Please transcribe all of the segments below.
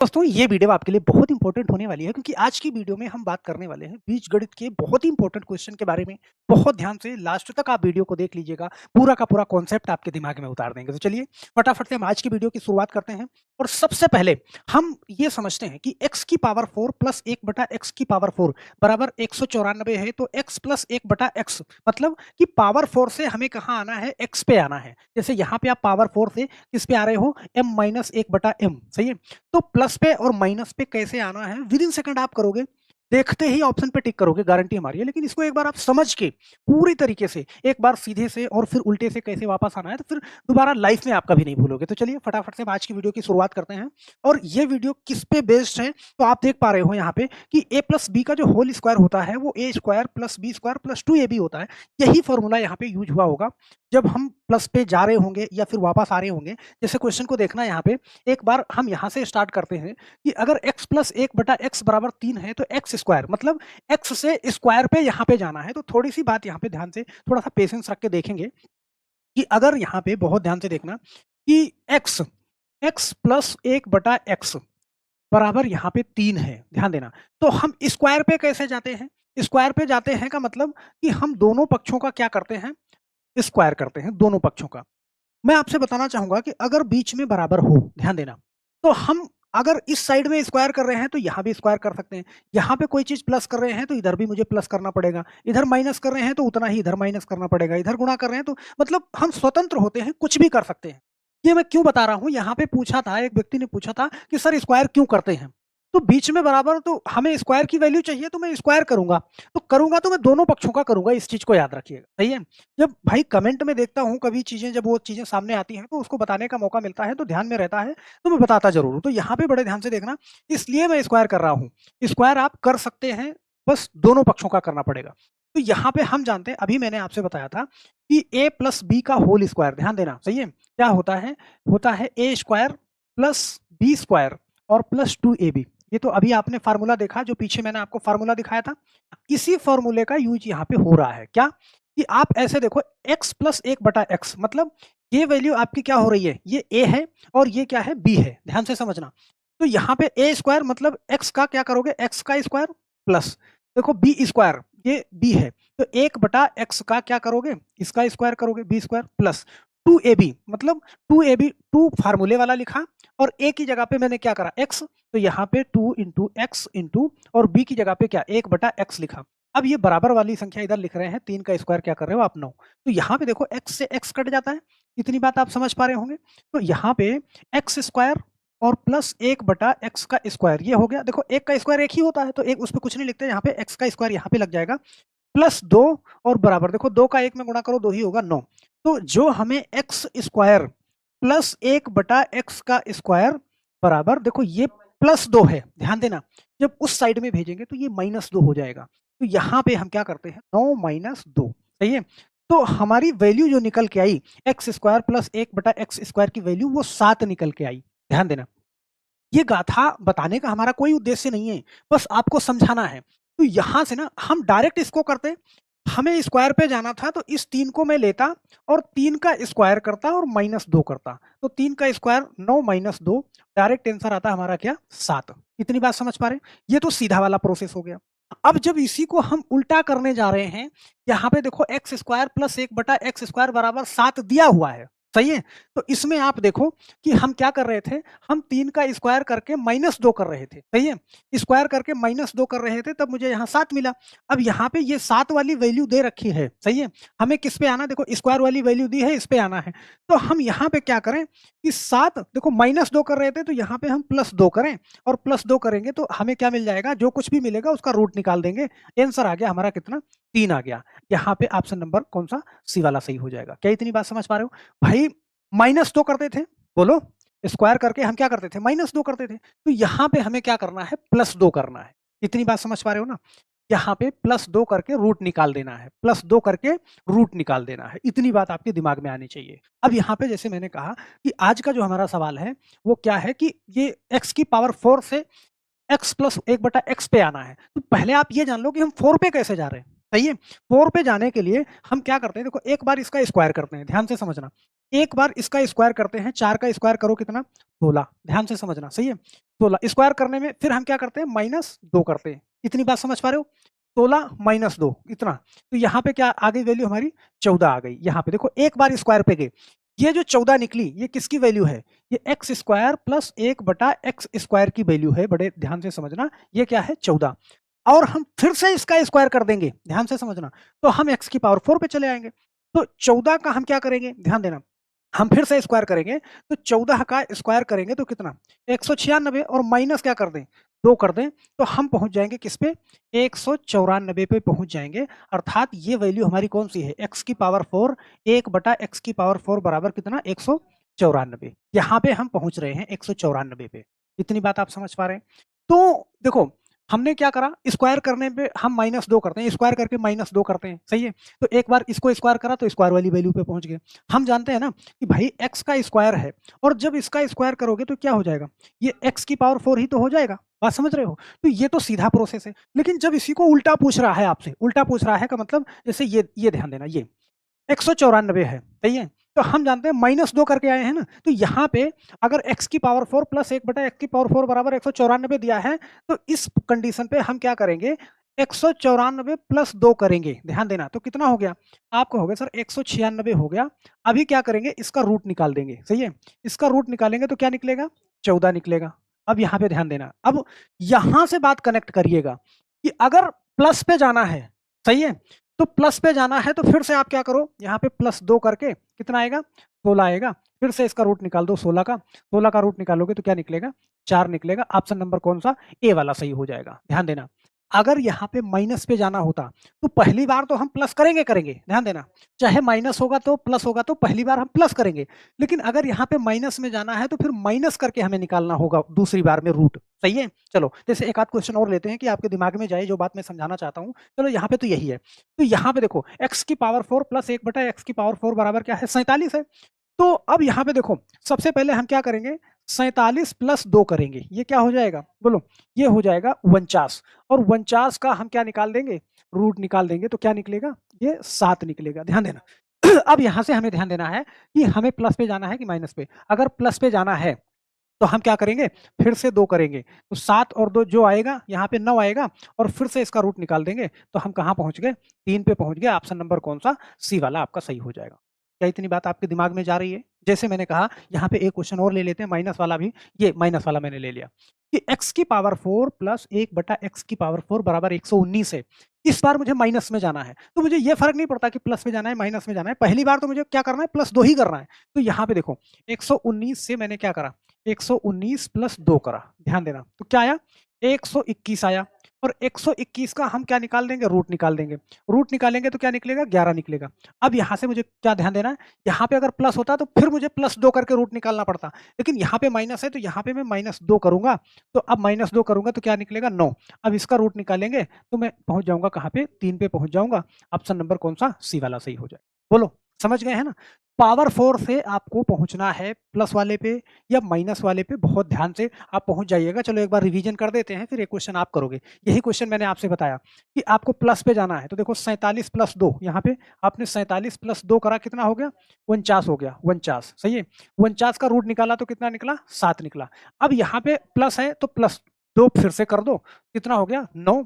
दोस्तों ये वीडियो आपके लिए बहुत इंपॉर्टेंट होने वाली है क्योंकि आज की वीडियो में हम बात करने वाले हैं बीजगणित के बहुत ही इंपॉर्टेंट क्वेश्चन के बारे में। बहुत ध्यान से लास्ट तक आप वीडियो को देख लीजिएगा, पूरा का पूरा कॉन्सेप्ट आपके दिमाग में उतार देंगे। तो चलिए फटाफट से हम आज की वीडियो की शुरुआत करते हैं। और सबसे पहले हम ये समझते हैं कि x की पावर 4 प्लस 1 बटा x की पावर 4 बराबर 194 है। तो x प्लस 1 बटा x मतलब कि पावर 4 से हमें कहाँ आना है, x पे आना है। जैसे यहाँ पे आप पावर 4 से किस पे आ रहे हो, m माइनस 1 बटा m, सही है। तो प्लस पे और माइनस पे कैसे आना है विद इन सेकंड आप करोगे, देखते ही ऑप्शन पे टिक करोगे, गारंटी हमारी है। लेकिन इसको एक बार आप समझ के पूरी तरीके से एक बार सीधे से और फिर उल्टे से कैसे वापस आना है, तो फिर दोबारा लाइफ में आप कभी नहीं भूलोगे। तो चलिए फटाफट से आज की वीडियो की शुरुआत करते हैं। और ये वीडियो किस पे बेस्ड है, तो आप देख पा रहे हो यहाँ पे कि a प्लस बी का जो होल स्क्वायर होता है वो a square plus B square plus 2ab होता है। यही फॉर्मूला यहाँ पे यूज हुआ होगा जब हम प्लस पे जा रहे होंगे या फिर वापस आ रहे होंगे। जैसे क्वेश्चन को देखना यहाँ पे, एक बार हम यहाँ से स्टार्ट करते हैं कि अगर x प्लस 1 बटा x बराबर 3 है तो x स्क्वायर मतलब x से स्क्वायर पे यहाँ पे जाना है। तो थोड़ी सी बात यहाँ पे ध्यान से थोड़ा सा पेशेंस रख के देखेंगे कि अगर यहाँ पे बहुत ध्यान से देखना कि x प्लस 1 बटा x बराबर यहाँ पे 3 है, ध्यान देना। तो हम स्क्वायर पे कैसे जाते हैं, स्क्वायर पे जाते हैं का मतलब कि हम दोनों पक्षों का क्या करते हैं, स्क्वायर करते हैं दोनों पक्षों का। मैं आपसे बताना चाहूंगा कि अगर बीच में बराबर हो, ध्यान देना, तो हम अगर इस साइड में स्क्वायर कर रहे हैं तो यहाँ भी स्क्वायर कर सकते हैं। यहाँ पे कोई चीज प्लस कर रहे हैं तो इधर भी मुझे प्लस करना पड़ेगा, इधर माइनस कर रहे हैं तो उतना ही इधर माइनस करना पड़ेगा, इधर गुणा कर रहे हैं तो मतलब हम स्वतंत्र होते हैं, कुछ भी कर सकते हैं। ये मैं क्यों बता रहा हूँ, यहाँ पे पूछा था, एक व्यक्ति ने पूछा था कि सर स्क्वायर क्यों करते हैं। तो बीच में बराबर, तो हमें स्क्वायर की वैल्यू चाहिए तो मैं स्क्वायर करूंगा। तो करूंगा तो मैं दोनों पक्षों का करूंगा, इस चीज को याद रखिएगा, सही है। जब भाई कमेंट में देखता हूँ कभी चीजें, जब वो चीजें सामने आती हैं तो उसको बताने का मौका मिलता है तो ध्यान में रहता है, तो मैं बताता जरूर हूँ। तो यहाँ पे बड़े ध्यान से देखना, इसलिए मैं स्क्वायर कर रहा हूँ। स्क्वायर आप कर सकते हैं, बस दोनों पक्षों का करना पड़ेगा। तो यहाँ पे हम जानते हैं, अभी मैंने आपसे बताया था कि a प्लस बी का होल स्क्वायर, ध्यान देना, सही है, क्या होता है a square plus B square और प्लस 2ab। ये तो अभी आपने फार्मूला देखा, जो पीछे मैंने आपको फार्मूला दिखाया था, इसी फार्मूले का यूज यहाँ पे हो रहा है। क्या कि आप ऐसे देखो, x प्लस 1 बटा x मतलब ये वैल्यू आपकी क्या हो रही है, ये a है और ये क्या है, b है, ध्यान से समझना। तो यहाँ पे a स्क्वायर मतलब x का क्या करोगे, x का स्क्वायर प्लस देखो b स्क्वायर, ये b है, तो 1 बटा x का क्या करोगे, इसका स्क्वायर करोगे, b स्क्वायर प्लस 2ab मतलब 2ab, 2 फार्मूले वाला लिखा और a की जगह पे मैंने क्या करा, x, तो यहाँ पे 2 इंटू एक्स इंटू और b की जगह पे क्या, 1 बटा x लिखा। अब ये बराबर वाली संख्या इधर लिख रहे हैं, 3 का स्क्वायर क्या कर रहे हो आप, 9। तो यहाँ पे देखो x से x कट जाता है, इतनी बात आप समझ पा रहे होंगे। तो यहाँ पे एक्स स्क्वायर और प्लस 1 बटा एक्स का स्क्वायर, ये हो गया। देखो एक का स्क्वायर एक ही होता है तो एक उस पर कुछ नहीं लिखते, यहाँ पे एक्स का स्क्वायर यहाँ पे लग जाएगा प्लस 2 और बराबर, देखो 2 का 1 में गुणा करो 2 ही होगा, 9। तो जो हमें एक्स स्क्वायर प्लस 1 बटा एक्स का स्क्वायर बराबर, देखो ये प्लस 2 है, ध्यान देना, जब उस साइड में भेजेंगे तो ये माइनस 2 हो जाएगा। तो यहाँ पे हम क्या करते हैं, 9 माइनस 2, सही है। तो हमारी वैल्यू जो निकल के आई, एक्स स्क्वायर प्लस 1 बटा एक्स स्क्वायर की वैल्यू वो 7 निकल के आई, ध्यान देना। ये गाथा बताने का हमारा कोई उद्देश्य नहीं है, बस आपको समझाना है। तो यहाँ से ना हम डायरेक्ट इसको करते, हमें स्क्वायर पे जाना था तो इस 3 को मैं लेता और 3 का स्क्वायर करता और माइनस 2 करता। तो 3 का स्क्वायर 9 माइनस 2, डायरेक्ट आंसर आता हमारा क्या, 7। इतनी बात समझ पा रहे हैं, ये तो सीधा वाला प्रोसेस हो गया। अब जब इसी को हम उल्टा करने जा रहे हैं, यहाँ पे देखो एक्स स्क्वायर प्लस 1 बटा एक्स स्क्वायर बराबर 7 दिया हुआ है, सही है। तो इसमें आप देखो कि हम क्या कर रहे थे, हम 3 का स्क्वायर करके माइनस 2 कर रहे थे, सही है। स्क्वायर करके माइनस 2 कर रहे थे, तब मुझे यहाँ 7 मिला। अब यहाँ पे ये 7 वाली वैल्यू दे रखी है, सही है। हमें किस पे आना, देखो स्क्वायर वाली वैल्यू दी है, इस पे आना है। तो हम यहाँ पे क्या करें कि 7, देखो माइनस 2 कर रहे थे तो यहाँ पे हम प्लस 2 करें, और प्लस 2 करेंगे तो हमें क्या मिल जाएगा, जो कुछ भी मिलेगा उसका रूट निकाल देंगे। आंसर आ गया हमारा कितना, 3 आ गया। यहाँ पे ऑप्शन नंबर कौन सा, सी वाला सही हो जाएगा। क्या इतनी बात समझ पा रहे हो भाई। माइनस 2 करते थे, बोलो, स्क्वायर करके हम क्या करते थे, माइनस 2 करते थे। तो यहाँ पे हमें क्या करना है, प्लस 2 करना है। इतनी बात समझ पा रहे हो ना। यहाँ पे प्लस 2 करके रूट निकाल देना है, प्लस 2 करके रूट निकाल देना है। इतनी बात आपके दिमाग में आनी चाहिए। अब यहाँ पे जैसे मैंने कहा कि आज का जो हमारा सवाल है वो क्या है कि ये x की पावर 4 से x प्लस 1 बटा x पे आना है। तो पहले आप ये जान लो कि हम 4 पे कैसे जा रहे हैं, सही है। 4 पे जाने के लिए हम क्या करते हैं, देखो एक बार इसका स्क्वायर करते हैं, ध्यान से समझना। एक बार इसका स्क्वायर करते हैं, 4 का स्क्वायर करो कितना, 16, ध्यान से समझना, सही है। 16 स्क्वायर करने में फिर हम क्या करते हैं -2 करते हैं। इतनी बात समझ पा रहे हो? 16 -2 इतना। तो यहाँ पे क्या आ गई वैल्यू हमारी 14 आ गई। यहाँ पे देखो एक बार स्क्वायर पे गए। ये जो 14 निकली ये किसकी वैल्यू है? ये एक्स स्क्वायर प्लस 1 बटा एक्स स्क्वायर की वैल्यू है। बड़े ध्यान से समझना ये क्या है 14 और हम फिर से इसका स्क्वायर कर देंगे। ध्यान से समझना। तो हम एक्स की पावर 4 पे चले आएँगे। तो 14 का हम क्या करेंगे? ध्यान देना। हम फिर से स्क्वायर करेंगे तो 14 का स्क्वायर करेंगे तो कितना 196 और माइनस क्या कर दें 2 कर दें तो हम पहुंच जाएंगे किस पे 194 पे पहुंच जाएंगे। अर्थात ये वैल्यू हमारी कौन सी है x की पावर 4 1 बटा एक्स की पावर 4 बराबर कितना 194। यहाँ पे हम पहुंच रहे हैं 194 पे। इतनी बात आप समझ पा रहे हैं? तो देखो हमने क्या करा स्क्वायर करने पे हम -2 करते हैं स्क्वायर करके -2 करते हैं सही है। तो एक बार इसको स्क्वायर करा तो स्क्वायर वाली वैल्यू पे पहुंच गए। हम जानते हैं ना कि भाई x का स्क्वायर है और जब इसका स्क्वायर करोगे तो क्या हो जाएगा? ये x की पावर 4 ही तो हो जाएगा। बात समझ रहे हो? तो ये तो सीधा प्रोसेस है। लेकिन जब इसी को उल्टा पूछ रहा है आपसे, उल्टा पूछ रहा है का मतलब जैसे ये ध्यान देना ये 194 है, सही है? तो हम जानते हैं -2 करके आए हैं ना, तो यहाँ पे अगर x की पावर 4 प्लस 1 बटा x की पावर 4 बराबर 194 दिया है, तो इस कंडीशन पे हम क्या करेंगे 194 प्लस 2 करेंगे। ध्यान देना, तो कितना हो गया? आपका हो गया सर 196 हो गया। अभी क्या करेंगे इसका रूट निकाल देंगे, सही है? इसका रूट निकालेंगे तो क्या निकलेगा? 14 निकलेगा। अब यहाँ पे ध्यान देना, अब यहाँ से बात कनेक्ट करिएगा कि अगर प्लस पे जाना है, सही है? तो प्लस पे जाना है तो फिर से आप क्या करो यहाँ पे +2 करके कितना आएगा 16 आएगा। फिर से इसका रूट निकाल दो 16 का। 16 का रूट निकालोगे तो क्या निकलेगा 4 निकलेगा। ऑप्शन नंबर कौन सा ए वाला सही हो जाएगा। ध्यान देना अगर यहाँ पे माइनस पे जाना होता तो पहली बार तो हम प्लस करेंगे करेंगे। ध्यान देना चाहे माइनस होगा तो प्लस होगा तो पहली बार हम प्लस करेंगे। लेकिन अगर यहाँ पे माइनस में जाना है तो फिर माइनस करके हमें निकालना होगा दूसरी बार में रूट। सही है? चलो जैसे एक आध क्वेश्चन और लेते हैं कि आपके दिमाग में जाए जो बात मैं समझाना चाहता हूँ। चलो यहाँ पे तो यही है। तो यहाँ पे देखो x की पावर 4 प्लस 1 बटा एक्स की पावर 4 बराबर क्या है 47 है। तो अब यहाँ पे देखो सबसे पहले हम क्या करेंगे 47 प्लस 2 करेंगे। ये क्या हो जाएगा बोलो? ये हो जाएगा 49 और 49 का हम क्या निकाल देंगे रूट निकाल देंगे तो क्या निकलेगा ये 7 निकलेगा। ध्यान देना अब यहाँ से हमें ध्यान देना है कि हमें प्लस पे जाना है कि माइनस पे। अगर प्लस पे जाना है तो हम क्या करेंगे फिर से 2 करेंगे तो 7 और 2 जो आएगा यहाँ पे 9 आएगा और फिर से इसका रूट निकाल देंगे तो हम कहाँ पहुँच गए 3 पे पहुँच गए। ऑप्शन नंबर कौन सा सी वाला आपका सही हो जाएगा। क्या इतनी बात आपके दिमाग में जा रही है? जैसे मैंने कहा यहाँ पे एक क्वेश्चन और ले लेते हैं माइनस वाला भी। ये माइनस वाला मैंने ले लिया कि x की पावर 4 प्लस 1 बटा एक्स की पावर 4 बराबर 119 है। इस बार मुझे माइनस में जाना है तो मुझे ये फर्क नहीं पड़ता कि प्लस में जाना है माइनस में जाना है। पहली बार तो मुझे क्या करना है +2 ही करना है। तो यहाँ पे देखो 119 से मैंने क्या करा 119 प्लस 2 करा। ध्यान देना तो क्या आया 121 आया और 121 का हम क्या निकाल देंगे रूट निकाल देंगे। रूट निकालेंगे तो क्या निकलेगा 11 निकलेगा। अब यहाँ से मुझे क्या ध्यान देना है यहाँ पे अगर प्लस होता तो फिर मुझे +2 करके रूट निकालना पड़ता। लेकिन यहाँ पे माइनस है तो यहाँ पे मैं -2 करूंगा तो अब -2 करूंगा तो क्या निकलेगा 9। अब इसका रूट निकालेंगे तो मैं पहुंच जाऊंगा कहाँ पे 3 पे पहुंच जाऊंगा। ऑप्शन नंबर कौन सा सी वाला सही हो जाए। बोलो समझ गए हैं ना? पावर 4 से आपको पहुंचना है प्लस वाले पे या माइनस वाले पे। बहुत ध्यान से आप पहुंच जाइएगा। चलो एक बार रिवीजन कर देते हैं फिर एक क्वेश्चन आप करोगे। यही क्वेश्चन मैंने आपसे बताया कि आपको प्लस पे जाना है तो देखो 47 प्लस 2 यहाँ पे आपने 47 प्लस 2 करा कितना हो गया 49 हो गया 49 सही है। 49 का रूट निकाला तो कितना निकला 7 निकला। अब यहाँ पे प्लस है तो प्लस 2 फिर से कर दो कितना हो गया 9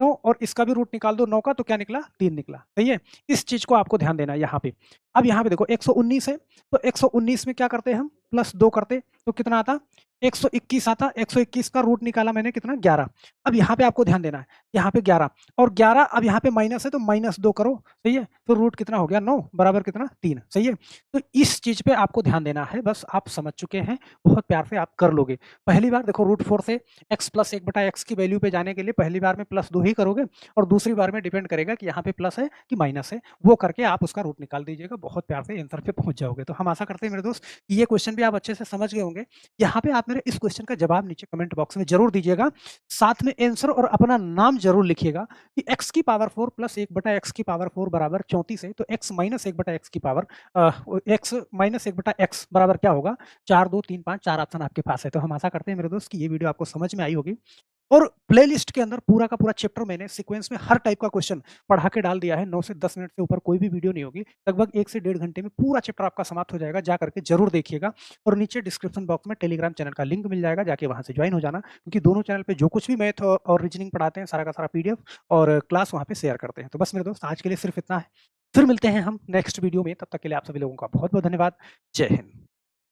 9 और इसका भी रूट निकाल दो 9 का तो क्या निकला 3 निकला। सही है? इस चीज को आपको ध्यान देना है यहाँ पे। अब यहाँ पे देखो 119 है तो 119 में क्या करते हैं हम +2 करते तो कितना आता 121 आता। 121 का रूट निकाला मैंने कितना 11। अब यहाँ पे आपको ध्यान देना है यहाँ पे 11 और 11 अब यहाँ पे माइनस है तो -2 करो सही है। तो रूट कितना हो गया 9 बराबर कितना 3 सही है। तो इस चीज पे आपको ध्यान देना है। बस आप समझ चुके हैं बहुत प्यार से आप कर लोगे। पहली बार देखो √4 से x प्लस 1 बटा एक्स की वैल्यू पे जाने के लिए पहली बार में +2 ही करोगे और दूसरी बार में डिपेंड करेगा कि यहाँ पे प्लस है कि माइनस है। वो करके आप उसका रूट निकाल दीजिएगा बहुत प्यार से आंसर पे पहुंच जाओगे। तो हम आशा करते हैं मेरे दोस्त कि ये क्वेश्चन भी आप अच्छे से समझ गए होंगे। यहाँ पे आप मेरे इस क्वेश्चन का जवाब नीचे कमेंट बॉक्स में जरूर दीजिएगा। साथ में आंसर और अपना नाम जरूर लिखिएगा कि x की पावर 4 प्लस 1 बटा एक्स की पावर 4 बराबर 34 है। तो x माइनस 1 बटा एक्स की पावर x माइनस 1 बटा एक्स बराबर क्या होगा 4 2 3 5 4 ऑप्शन आपके पास है। तो हम आशा करते हैं मेरे दोस्त कि ये वीडियो आपको समझ में आई होगी। और प्लेलिस्ट के अंदर पूरा का पूरा चैप्टर मैंने सीक्वेंस में हर टाइप का क्वेश्चन पढ़ा के डाल दिया है। 9 से 10 मिनट से ऊपर कोई भी वीडियो नहीं होगी। लगभग 1 से डेढ़ घंटे में पूरा चैप्टर आपका समाप्त हो जाएगा। जा करके ज़रूर देखिएगा और नीचे डिस्क्रिप्शन बॉक्स में टेलीग्राम चैनल का लिंक मिल जाएगा, जाके वहाँ से जॉइन हो जाना, क्योंकि दोनों चैनल पे जो कुछ भी मैथ और रीजनिंग पढ़ाते हैं, सारा का सारा पीडीएफ और क्लास वहाँ पे शेयर करते हैं। तो बस मेरे दोस्त आज के लिए सिर्फ इतना है। फिर मिलते हैं हम नेक्स्ट वीडियो में, तब तक के लिए आप सभी लोगों का बहुत-बहुत धन्यवाद। जय हिंद।